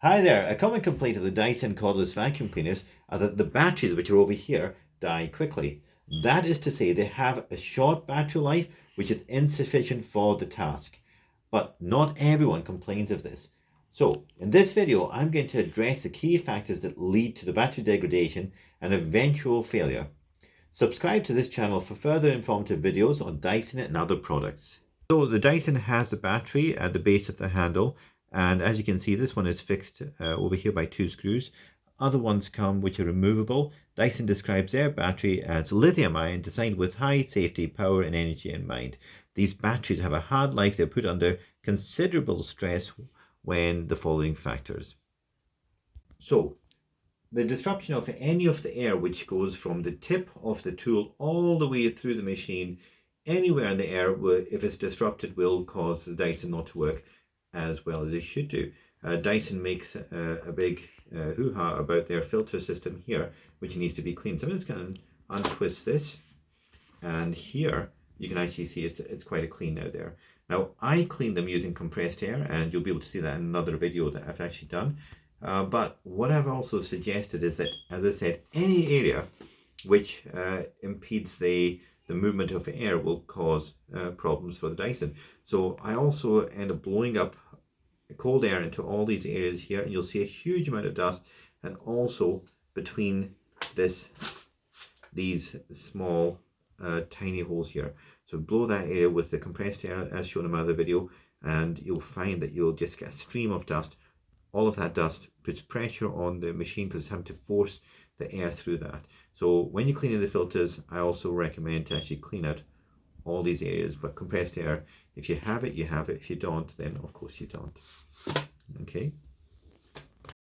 Hi there. A common complaint of the Dyson cordless vacuum cleaners are that the batteries, which are over here, die quickly. That is to say, they have a short battery life, which is insufficient for the task. But not everyone complains of this. So, in this video, I'm going to address the key factors that lead to the battery degradation and eventual failure. Subscribe to this channel for further informative videos on Dyson and other products. So the Dyson has the battery at the base of the handle, and as you can see, this one is fixed over here by two screws. Other ones come which are removable. Dyson describes their battery as lithium ion designed with high safety, power and energy in mind. These batteries have a hard life. They're put under considerable stress when the following factors. So the disruption of any of the air which goes from the tip of the tool all the way through the machine, anywhere in the air, if it's disrupted, will cause the Dyson not to work as well as it should do. Dyson makes a big hoo-ha about their filter system here, which needs to be cleaned. So I'm just going to untwist this, and here you can actually see it's quite a clean out there. Now I clean them using compressed air, and you'll be able to see that in another video that I've actually done. But what I've also suggested is that, as I said, any area which impedes the movement of air will cause problems for the Dyson. So I also end up blowing up cold air into all these areas here, and you'll see a huge amount of dust, and also between these small tiny holes here. So blow that area with the compressed air as shown in my other video, and you'll find that you'll just get a stream of dust. All of that dust puts pressure on the machine because it's having to force the air through that. So when you're cleaning the filters, I also recommend to actually clean out all these areas. But compressed air, if you have it, you have it. If you don't, then of course you don't. Okay.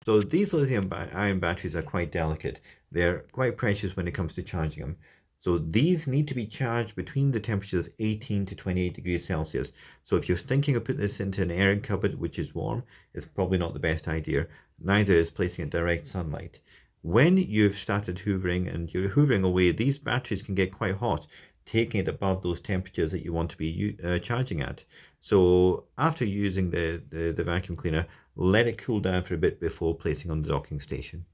So these lithium ion batteries are quite delicate. They're quite precious when it comes to charging them. So these need to be charged between the temperatures of 18 to 28 degrees Celsius. So if you're thinking of putting this into an airing cupboard, which is warm, it's probably not the best idea. Neither is placing it in direct sunlight. When you've started hoovering and you're hoovering away, these batteries can get quite hot, taking it above those temperatures that you want to be charging at. So after using the vacuum cleaner, let it cool down for a bit before placing on the docking station.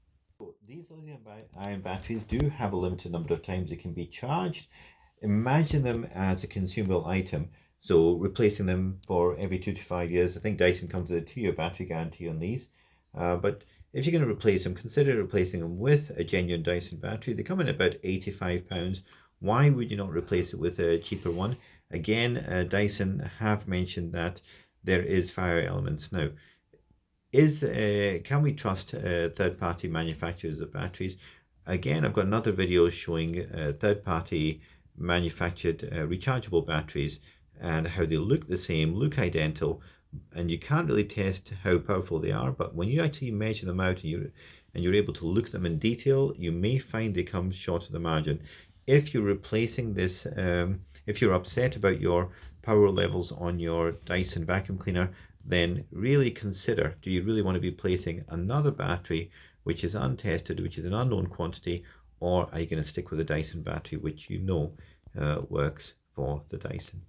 These lithium-ion batteries do have a limited number of times they can be charged. Imagine them as a consumable item, so replacing them for every 2 to 5 years. I think Dyson comes with a 2-year battery guarantee on these. But if you're going to replace them, consider replacing them with a genuine Dyson battery. They come in about £85. Why would you not replace it with a cheaper one? Again, Dyson have mentioned that there is fire elements. Now, can we trust third-party manufacturers of batteries? Again, I've got another video showing third-party manufactured rechargeable batteries and how they look the same, look identical, and you can't really test how powerful they are. But when you actually measure them out and you're able to look at them in detail, you may find they come short of the margin. If you're replacing this, if you're upset about your power levels on your Dyson vacuum cleaner, then really consider, do you really want to be placing another battery which is untested, which is an unknown quantity, or are you going to stick with a Dyson battery which you know works for the Dyson?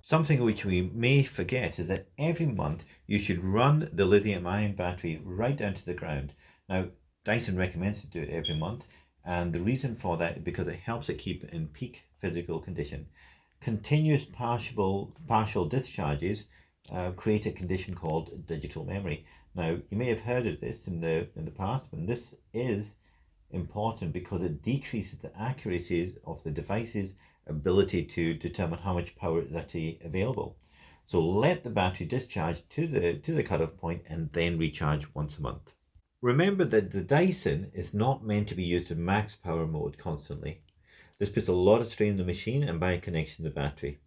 Something which we may forget is that every month you should run the lithium ion battery right down to the ground. Now, Dyson recommends to do it every month, and the reason for that is because it helps it keep in peak physical condition. Continuous partial discharges create a condition called digital memory. Now, you may have heard of this in the past, but this is important because it decreases the accuracies of the device's ability to determine how much power is actually available. So let the battery discharge to the cutoff point and then recharge once a month. Remember that the Dyson is not meant to be used in max power mode constantly. This puts a lot of strain on the machine and by connection to the battery.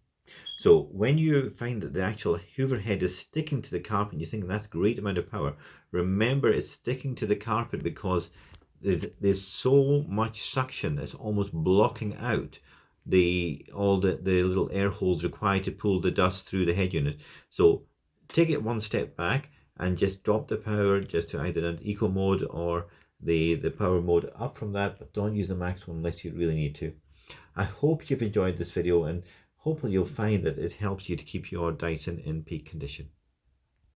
So when you find that the actual hoover head is sticking to the carpet, you think that's a great amount of power. Remember, it's sticking to the carpet because there's so much suction that's almost blocking out all the little air holes required to pull the dust through the head unit. So take it one step back and just drop the power just to either an eco mode or the power mode up from that, but don't use the maximum unless you really need to. I hope you've enjoyed this video, and hopefully you'll find that it helps you to keep your Dyson in peak condition.